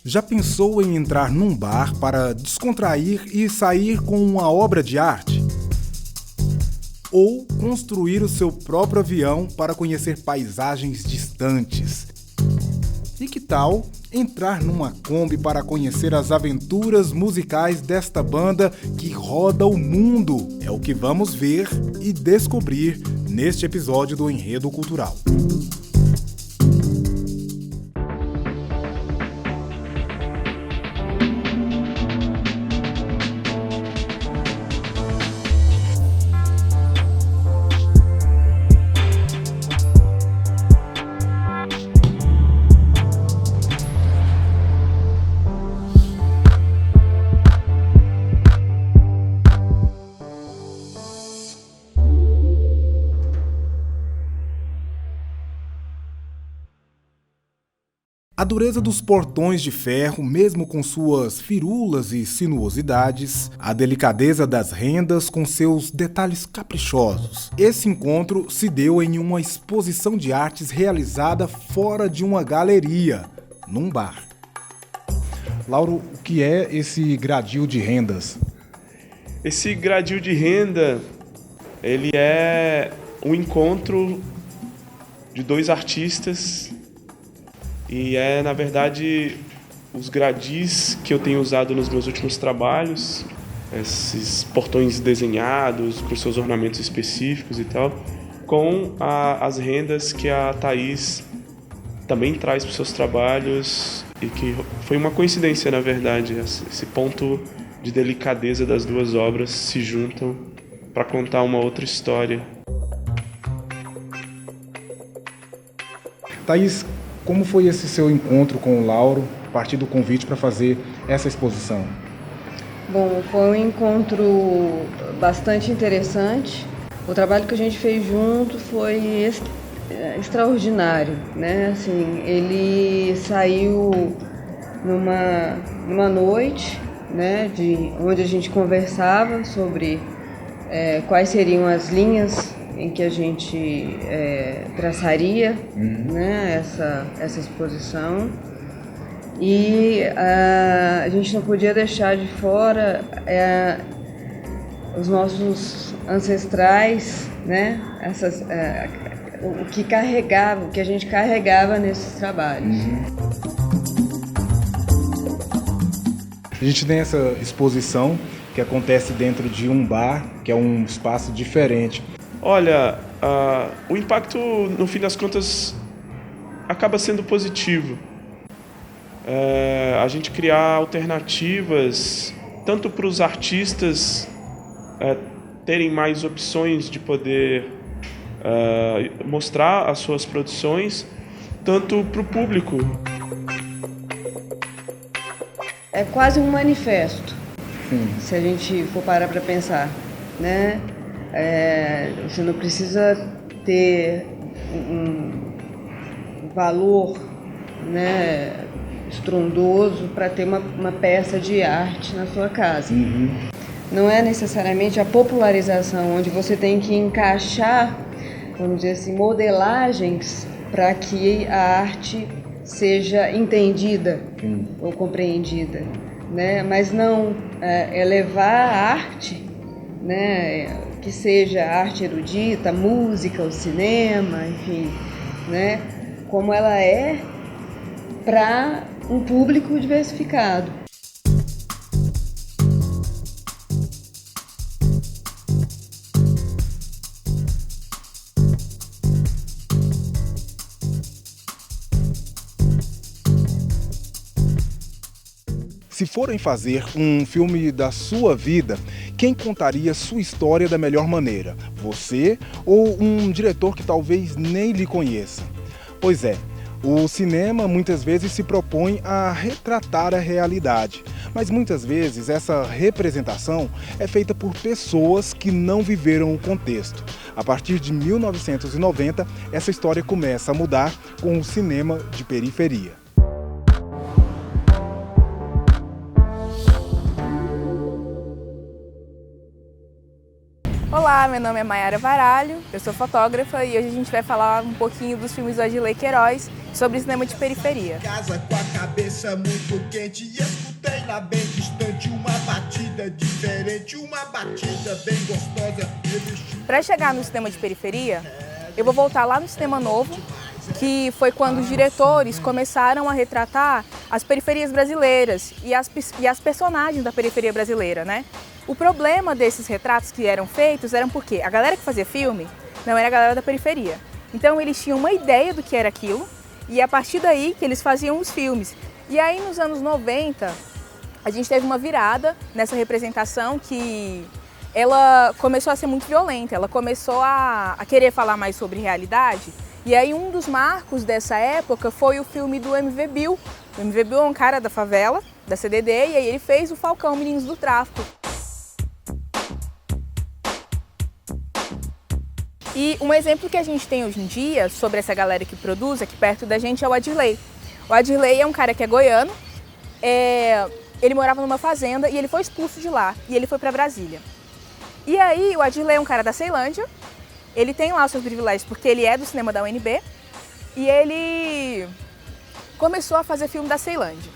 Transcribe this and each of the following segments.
Já pensou em entrar num bar para descontrair e sair com uma obra de arte? Ou construir o seu próprio avião para conhecer paisagens distantes? E que tal entrar numa Kombi para conhecer as aventuras musicais desta banda que roda o mundo? É o que vamos ver e descobrir neste episódio do Enredo Cultural. A dureza dos portões de ferro, mesmo com suas firulas e sinuosidades, a delicadeza das rendas com seus detalhes caprichosos. Esse encontro se deu em uma exposição de artes realizada fora de uma galeria, num bar. Lauro, o que é esse gradil de rendas? Esse gradil de renda, ele é um encontro de dois artistas. E na verdade, os gradis que eu tenho usado nos meus últimos trabalhos, esses portões desenhados, com seus ornamentos específicos e tal, com as rendas que a Thaís também traz para os seus trabalhos, e que foi uma coincidência, na verdade. Esse ponto de delicadeza das duas obras se juntam para contar uma outra história. Thaís, como foi esse seu encontro com o Lauro, a partir do convite para fazer essa exposição? Bom, foi um encontro bastante interessante. O trabalho que a gente fez junto foi extraordinário, né? Assim, ele saiu numa noite, né, onde a gente conversava sobre quais seriam as linhas em que a gente traçaria, né, essa exposição. E a gente não podia deixar de fora os nossos ancestrais, né, o que a gente carregava nesses trabalhos. A gente tem essa exposição que acontece dentro de um bar, que é um espaço diferente. Olha, o impacto, no fim das contas, acaba sendo positivo. A gente criar alternativas, tanto para os artistas terem mais opções de poder mostrar as suas produções, tanto para o público. É quase um manifesto, Sim. Se a gente for parar para pensar, né? Você não precisa ter um valor, né, estrondoso para ter uma peça de arte na sua casa. Não é necessariamente a popularização, onde você tem que encaixar, vamos dizer assim, modelagens para que a arte seja entendida ou compreendida, né? Mas não elevar a arte, né, que seja arte erudita, música, o cinema, enfim, né, como ela é para um público diversificado. Se forem fazer um filme da sua vida, quem contaria sua história da melhor maneira? Você ou um diretor que talvez nem lhe conheça? Pois é, o cinema muitas vezes se propõe a retratar a realidade, mas muitas vezes essa representação é feita por pessoas que não viveram o contexto. A partir de 1990, essa história começa a mudar com o cinema de periferia. Olá, meu nome é Mayara Varalho, eu sou fotógrafa e hoje a gente vai falar um pouquinho dos filmes do Adilei Queiroz sobre cinema de periferia. Casa com a cabeça muito quente e escutei lá bem distante uma batida diferente, uma batida bem gostosa. Para chegar no cinema de periferia, eu vou voltar lá no Cinema Novo, que foi quando os diretores começaram a retratar as periferias brasileiras e as personagens da periferia brasileira, né? O problema desses retratos que eram feitos era porque a galera que fazia filme não era a galera da periferia. Então eles tinham uma ideia do que era aquilo e a partir daí que eles faziam os filmes. E aí nos anos 90 a gente teve uma virada nessa representação que ela começou a ser muito violenta, ela começou a querer falar mais sobre realidade. E aí um dos marcos dessa época foi o filme do MV Bill. O MV Bill é um cara da favela, da CDD, e aí ele fez o Falcão Meninos do Tráfico. E um exemplo que a gente tem hoje em dia sobre essa galera que produz aqui perto da gente é o Adilei. O Adilei é um cara que é goiano, ele morava numa fazenda e ele foi expulso de lá e ele foi para Brasília. E aí o Adilei é um cara da Ceilândia, ele tem lá os seus privilégios porque ele é do cinema da UNB e ele começou a fazer filme da Ceilândia,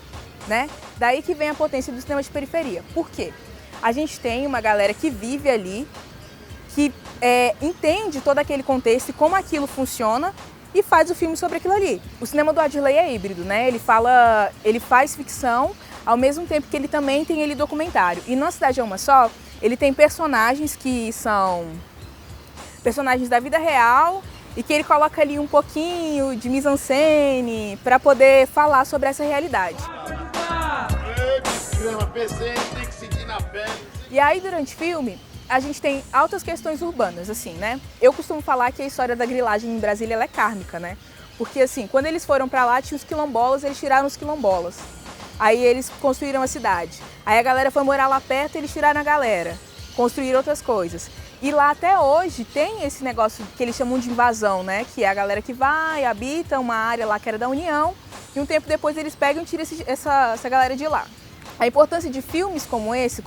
né? Daí que vem a potência do cinema de periferia. Por quê? A gente tem uma galera que vive ali, que entende todo aquele contexto e como aquilo funciona e faz o filme sobre aquilo ali. O cinema do Adilei é híbrido, né? Ele faz ficção ao mesmo tempo que ele também tem ele documentário. E na Cidade é Uma Só, ele tem personagens que são personagens da vida real e que ele coloca ali um pouquinho de mise-en-scène para poder falar sobre essa realidade. E aí durante o filme a gente tem altas questões urbanas, assim, né? Eu costumo falar que a história da grilagem em Brasília ela é kármica, né? Porque, assim, quando eles foram pra lá, tinha os quilombolas, eles tiraram os quilombolas. Aí eles construíram a cidade. Aí a galera foi morar lá perto, eles tiraram a galera. Construíram outras coisas. E lá até hoje tem esse negócio que eles chamam de invasão, né? Que é a galera que vai, habita uma área lá que era da União, e um tempo depois eles pegam e tiram essa galera de lá. A importância de filmes como esse,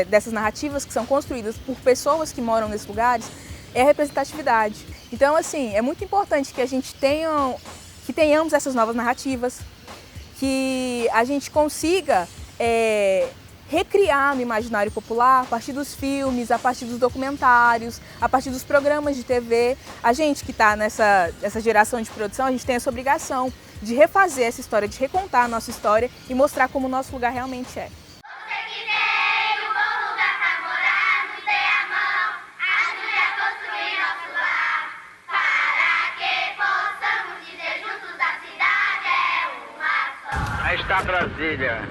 dessas narrativas que são construídas por pessoas que moram nesses lugares, é a representatividade. Então, assim, é muito importante que a gente tenhamos essas novas narrativas, que a gente consiga recriar no imaginário popular a partir dos filmes, a partir dos documentários, a partir dos programas de TV. A gente que está nessa geração de produção, a gente tem essa obrigação de refazer essa história, de recontar a nossa história e mostrar como o nosso lugar realmente é. Aí está Brasília,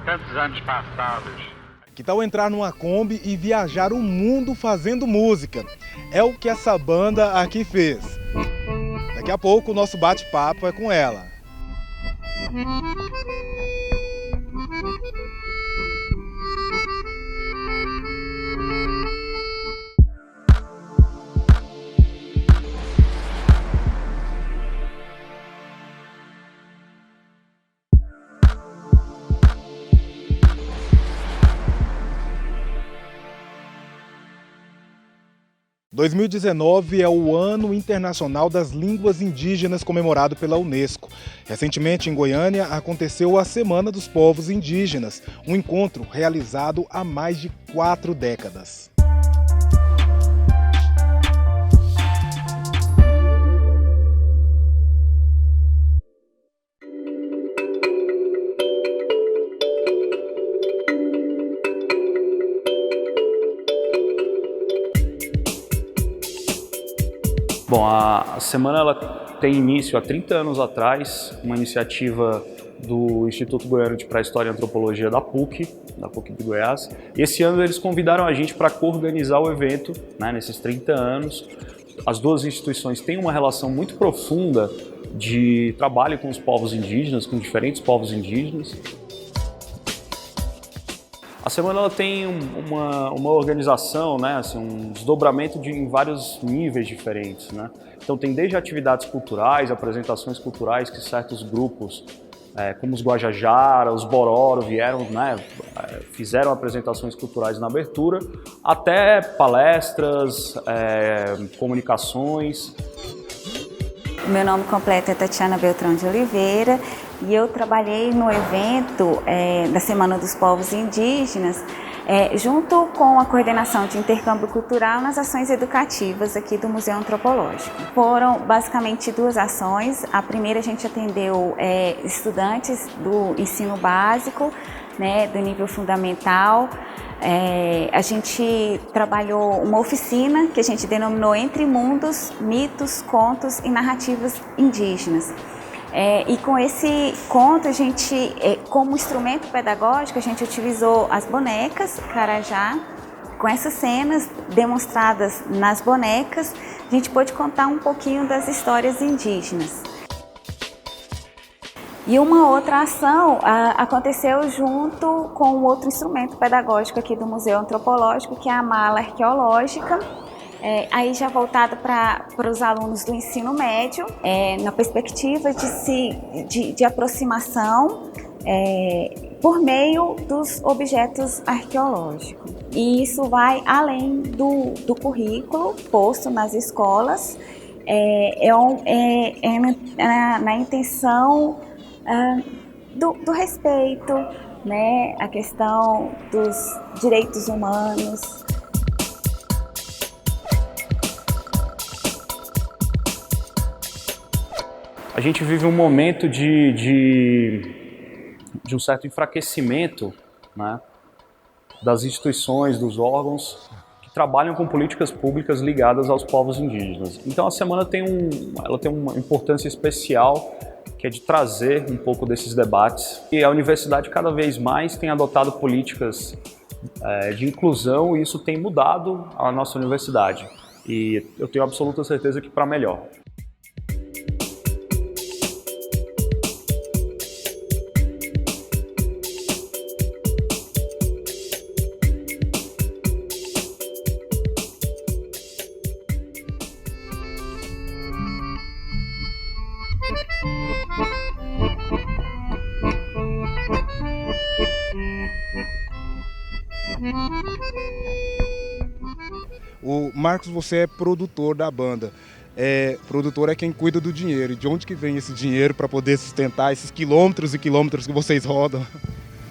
tantos anos passados. Que tal entrar numa Kombi e viajar o mundo fazendo música? É o que essa banda aqui fez. Daqui a pouco o nosso bate-papo é com ela. Em 2019 é o Ano Internacional das Línguas Indígenas comemorado pela Unesco. Recentemente, em Goiânia, aconteceu a Semana dos Povos Indígenas, um encontro realizado há mais de 4 décadas. Bom, a semana ela tem início há 30 anos atrás, uma iniciativa do Instituto Goiano de Pré-História e Antropologia da PUC de Goiás. E esse ano eles convidaram a gente para co-organizar o evento, né, nesses 30 anos. As duas instituições têm uma relação muito profunda de trabalho com os povos indígenas, com diferentes povos indígenas. A semana ela tem uma organização, né, assim, um desdobramento em vários níveis diferentes, né? Então tem desde atividades culturais, apresentações culturais que certos grupos, como os Guajajara, os Bororo, vieram, né, fizeram apresentações culturais na abertura, até palestras, comunicações. Meu nome completo é Tatiana Beltrão de Oliveira e eu trabalhei no evento da Semana dos Povos Indígenas, junto com a coordenação de intercâmbio cultural nas ações educativas aqui do Museu Antropológico. Foram basicamente 2 ações. A primeira, a gente atendeu estudantes do ensino básico, né, do nível fundamental. A gente trabalhou uma oficina que a gente denominou Entre Mundos, Mitos, Contos e Narrativas Indígenas. E com esse conto, a gente, como instrumento pedagógico, a gente utilizou as bonecas Carajá. Com essas cenas demonstradas nas bonecas, a gente pôde contar um pouquinho das histórias indígenas. E uma outra ação aconteceu junto com outro instrumento pedagógico aqui do Museu Antropológico, que é a mala arqueológica, aí já voltada para os alunos do ensino médio, na perspectiva de aproximação por meio dos objetos arqueológicos. E isso vai além do currículo posto nas escolas, na intenção do respeito, né, a questão dos direitos humanos. A gente vive um momento de um certo enfraquecimento, né, das instituições, dos órgãos que trabalham com políticas públicas ligadas aos povos indígenas. Então a semana ela tem uma importância especial, que é de trazer um pouco desses debates. E a universidade cada vez mais tem adotado políticas de inclusão e isso tem mudado a nossa universidade. E eu tenho absoluta certeza que para melhor. O Marcos, você é produtor da banda. Produtor é quem cuida do dinheiro. E de onde que vem esse dinheiro para poder sustentar esses quilômetros e quilômetros que vocês rodam?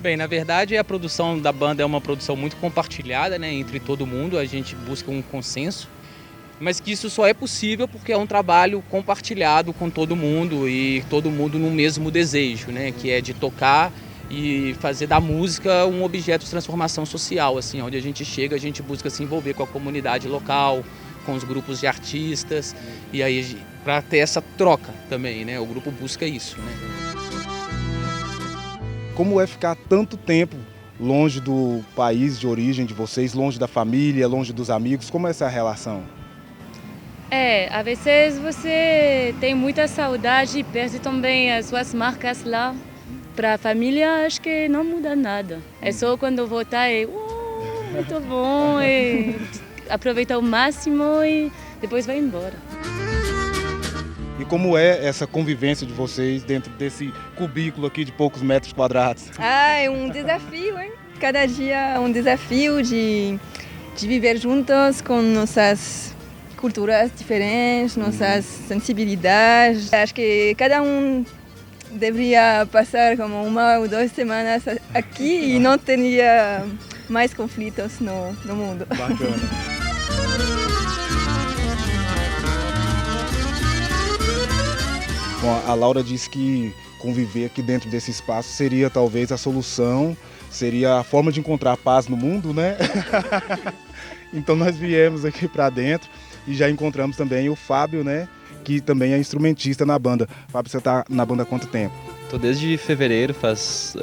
Bem, na verdade a produção da banda é uma produção muito compartilhada, né, entre todo mundo. A gente busca um consenso, mas que isso só é possível porque é um trabalho compartilhado com todo mundo e todo mundo no mesmo desejo, né, que é de tocar e fazer da música um objeto de transformação social, assim, onde a gente chega, a gente busca se envolver com a comunidade local, com os grupos de artistas, e aí para ter essa troca também, né? O grupo busca isso, né? Como é ficar tanto tempo longe do país de origem de vocês, longe da família, longe dos amigos? Como é essa relação? Às vezes você tem muita saudade e perde também as suas marcas lá. Para a família, acho que não muda nada. É só quando voltar muito bom, e aproveitar o máximo e depois vai embora. E como é essa convivência de vocês dentro desse cubículo aqui de poucos metros quadrados? É um desafio, hein? Cada dia é um desafio de viver juntos com nossas culturas diferentes, nossas sensibilidades. Acho que cada um deveria passar como 1 ou 2 semanas aqui e não teria mais conflitos no mundo. Bacana. Bom, a Laura disse que conviver aqui dentro desse espaço seria talvez a solução, seria a forma de encontrar paz no mundo, né? Então nós viemos aqui para dentro e já encontramos também o Fábio, né? Que também é instrumentista na banda. Fábio, você está na banda há quanto tempo? Tô desde fevereiro, faz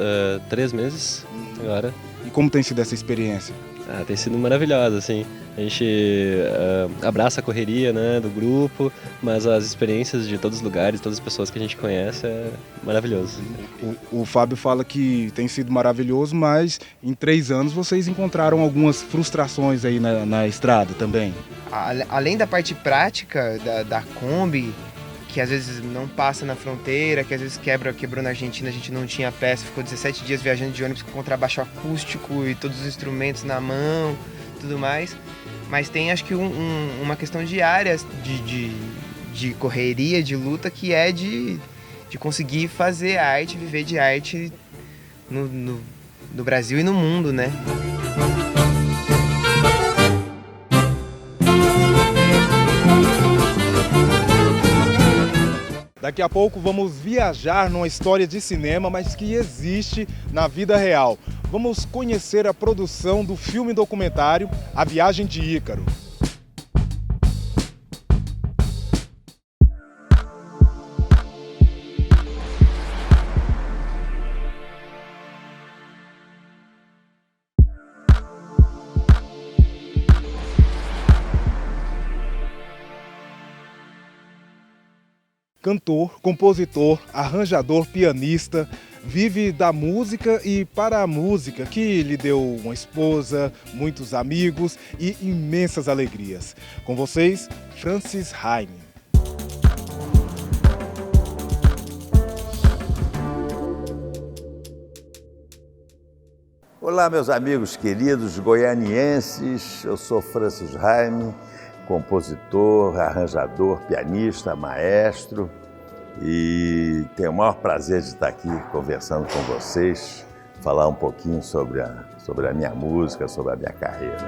3 meses agora. E como tem sido essa experiência? Tem sido maravilhosa, assim. A gente abraça a correria, né, do grupo, mas as experiências de todos os lugares, todas as pessoas que a gente conhece, é maravilhoso. O Fábio fala que tem sido maravilhoso, mas em 3 anos vocês encontraram algumas frustrações aí na estrada também. Além da parte prática da Kombi, que às vezes não passa na fronteira, que às vezes quebrou na Argentina, a gente não tinha peça, ficou 17 dias viajando de ônibus com contrabaixo acústico e todos os instrumentos na mão, tudo mais. Mas tem, acho que, uma questão diária de correria, de luta, que é de conseguir fazer arte, viver de arte no Brasil e no mundo, né? Daqui a pouco vamos viajar numa história de cinema, mas que existe na vida real. Vamos conhecer a produção do filme documentário A Viagem de Ícaro. Cantor, compositor, arranjador, pianista, vive da música e para a música, que lhe deu uma esposa, muitos amigos e imensas alegrias. Com vocês, Francis Haim. Olá, meus amigos queridos goianienses, eu sou Francis Haim, compositor, arranjador, pianista, maestro, e tenho o maior prazer de estar aqui conversando com vocês, falar um pouquinho sobre a minha música, sobre a minha carreira.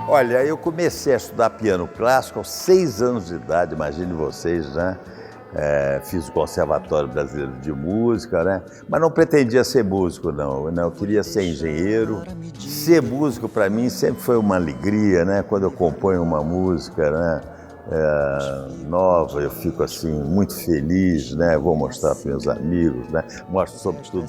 Olha, eu comecei a estudar piano clássico aos 6 anos de idade, imagine vocês, né? Fiz o Conservatório Brasileiro de Música, né? Mas não pretendia ser músico, não. Eu queria ser engenheiro. Ser músico, para mim, sempre foi uma alegria, né? Quando eu componho uma música, né? Nova, eu fico assim muito feliz, né? Vou mostrar para meus amigos, né? Mostro sobretudo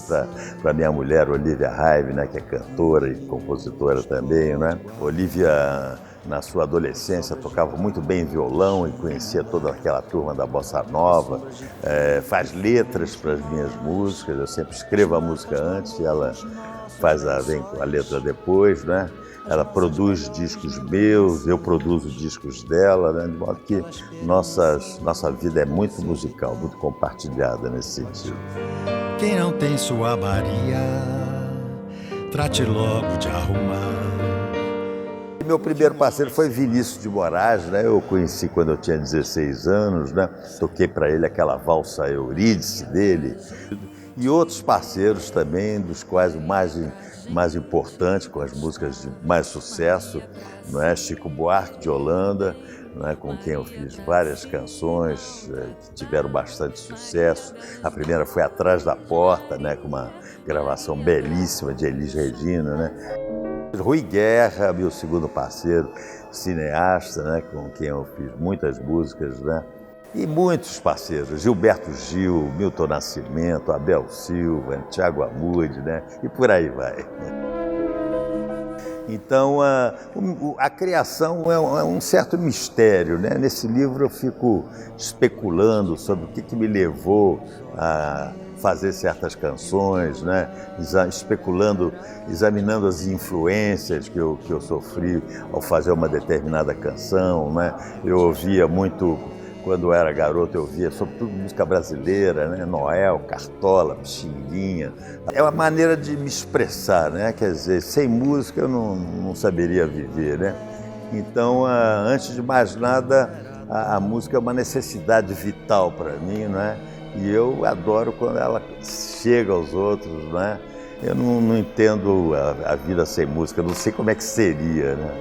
para minha mulher, Olivia Haim, né? Que é cantora e compositora também, né? Olivia, na sua adolescência, tocava muito bem violão e conhecia toda aquela turma da bossa nova, faz letras para as minhas músicas, eu sempre escrevo a música antes e ela vem com a letra depois, né? Ela produz discos meus, eu produzo discos dela, né? De modo que nossa vida é muito musical, muito compartilhada nesse sentido. Quem não tem sua Maria, trate logo de arrumar. Meu primeiro parceiro foi Vinícius de Moraes, né? Eu conheci quando eu tinha 16 anos, né? Toquei para ele aquela valsa Eurídice dele. E outros parceiros também, dos quais o mais importante, com as músicas de mais sucesso, não é? Chico Buarque de Holanda, não é? Com quem eu fiz várias canções que tiveram bastante sucesso. A primeira foi Atrás da Porta, né? Com uma gravação belíssima de Elis Regina, né? Rui Guerra, meu segundo parceiro, cineasta, né, com quem eu fiz muitas músicas, né? E muitos parceiros, Gilberto Gil, Milton Nascimento, Abel Silva, Thiago Amude, né? E por aí vai. Então, a criação é um certo mistério, né? Nesse livro eu fico especulando sobre o que me levou a fazer certas canções, né? Examinando as influências que eu sofri ao fazer uma determinada canção, né? Eu ouvia muito, quando eu era garoto, eu ouvia sobretudo música brasileira, né? Noel, Cartola, Pixinguinha. É uma maneira de me expressar, né? Quer dizer, sem música eu não saberia viver, né? Então, antes de mais nada, a música é uma necessidade vital para mim, né? E eu adoro quando ela chega aos outros, né? Eu não entendo a vida sem música, não sei como é que seria, né?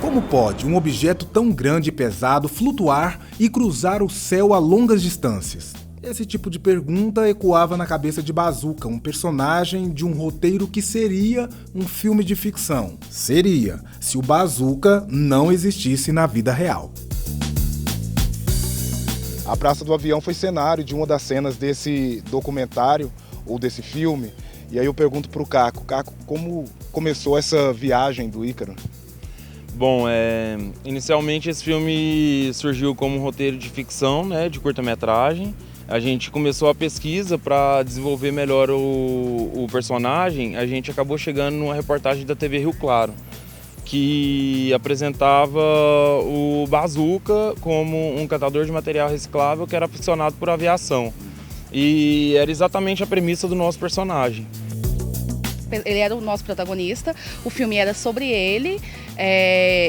Como pode um objeto tão grande e pesado flutuar e cruzar o céu a longas distâncias? Esse tipo de pergunta ecoava na cabeça de Bazuca, um personagem de um roteiro que seria um filme de ficção. Seria, se o Bazuca não existisse na vida real. A Praça do Avião foi cenário de uma das cenas desse documentário, ou desse filme. E aí eu pergunto pro Caco, como começou essa viagem do Ícaro? Bom, inicialmente esse filme surgiu como um roteiro de ficção, né, de curta-metragem. A gente começou a pesquisa para desenvolver melhor o personagem. A gente acabou chegando numa reportagem da TV Rio Claro, que apresentava o Bazooka como um catador de material reciclável que era aficionado por aviação. E era exatamente a premissa do nosso personagem. Ele era o nosso protagonista, o filme era sobre ele,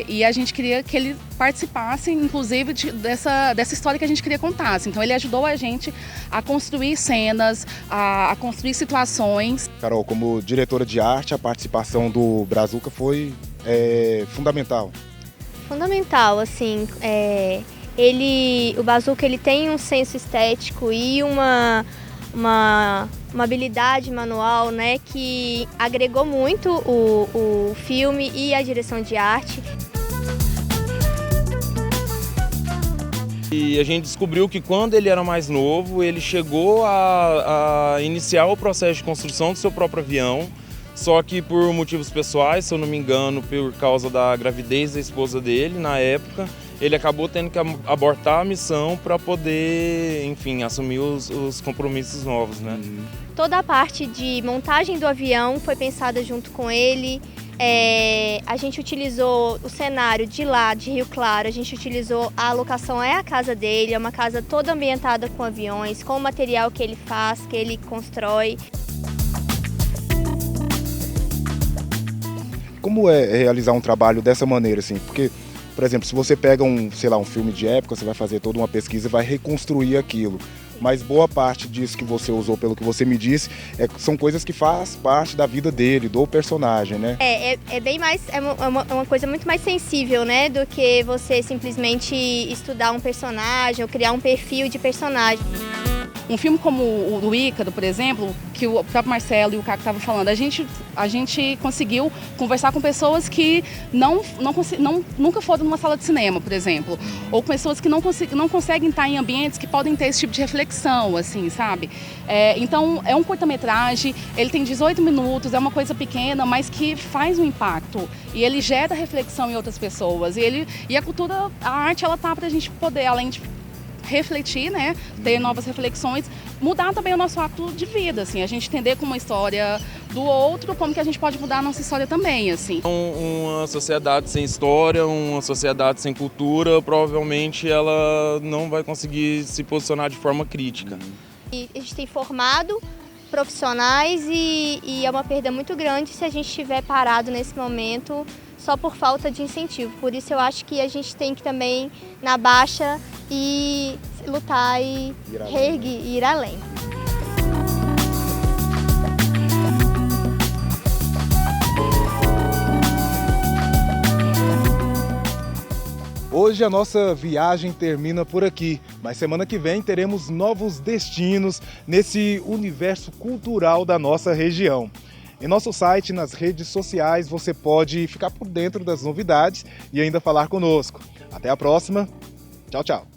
e a gente queria que ele participasse, inclusive, dessa história que a gente queria contar. Então ele ajudou a gente a construir cenas, a construir situações. Carol, como diretora de arte, a participação do Brazuca foi fundamental. Fundamental, assim, o Bazooka ele tem um senso estético e uma habilidade manual, né, que agregou muito o filme e a direção de arte. E a gente descobriu que quando ele era mais novo, ele chegou a iniciar o processo de construção do seu próprio avião, só que por motivos pessoais, se eu não me engano, por causa da gravidez da esposa dele na época, ele acabou tendo que abortar a missão para poder, enfim, assumir os compromissos novos, né? Toda a parte de montagem do avião foi pensada junto com ele. A gente utilizou o cenário de lá, de Rio Claro, a gente utilizou a locação, a casa dele, é uma casa toda ambientada com aviões, com o material que ele faz, que ele constrói. Como é realizar um trabalho dessa maneira, assim? Porque, por exemplo, se você pega um filme de época, você vai fazer toda uma pesquisa e vai reconstruir aquilo. Mas boa parte disso que você usou, pelo que você me disse, são coisas que faz parte da vida dele, do personagem, né? É bem mais, uma coisa muito mais sensível, né, do que você simplesmente estudar um personagem ou criar um perfil de personagem. Um filme como o do Ícaro, por exemplo, que o próprio Marcelo e o Caco estavam falando, a gente conseguiu conversar com pessoas que nunca foram numa sala de cinema, por exemplo, ou com pessoas que não conseguem estar em ambientes que podem ter esse tipo de reflexão, assim, sabe? Então, é um curta-metragem, ele tem 18 minutos, é uma coisa pequena, mas que faz um impacto, e ele gera reflexão em outras pessoas, e a cultura, a arte, ela tá pra gente poder, além de refletir, né, ter novas reflexões, mudar também o nosso hábito de vida, assim, a gente entender como uma história do outro, como que a gente pode mudar a nossa história também, assim. Uma sociedade sem história, uma sociedade sem cultura, provavelmente ela não vai conseguir se posicionar de forma crítica. E a gente tem formado profissionais e é uma perda muito grande se a gente estiver parado nesse momento só por falta de incentivo. Por isso eu acho que a gente tem que também, na baixa, e lutar e reerguer, ir além. Hoje a nossa viagem termina por aqui, mas semana que vem teremos novos destinos nesse universo cultural da nossa região. Em nosso site, nas redes sociais, você pode ficar por dentro das novidades e ainda falar conosco. Até a próxima. Tchau, tchau.